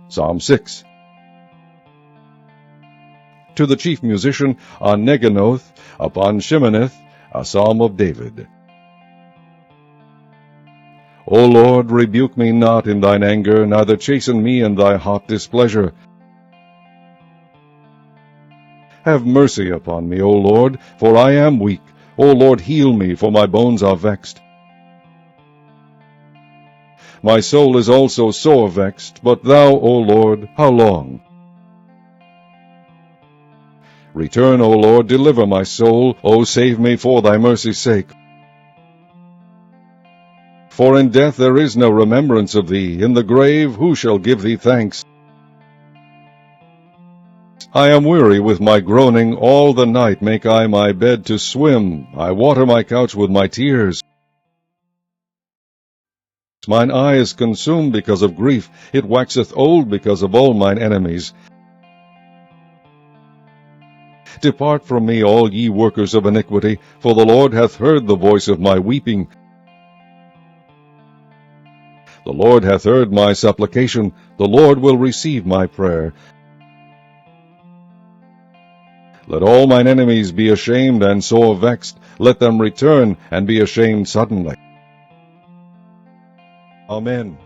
Psalm 6. To the chief musician on Neginoth, upon Sheminith, a psalm of David. O Lord, rebuke me not in thine anger, neither chasten me in thy hot displeasure. Have mercy upon me, O Lord, for I am weak. O Lord, heal me, for my bones are vexed. My soul is also sore vexed, but thou, O Lord, how long? Return, O Lord, deliver my soul. O save me for thy mercy's sake. For in death there is no remembrance of thee. In the grave who shall give thee thanks? I am weary with my groaning. All the night make I my bed to swim. I water my couch with my tears. Mine eye is consumed because of grief. It waxeth old because of all mine enemies. Depart from me, all ye workers of iniquity, for the Lord hath heard the voice of my weeping. The Lord hath heard my supplication. The Lord will receive my prayer. Let all mine enemies be ashamed and sore vexed. Let them return and be ashamed suddenly. Amen.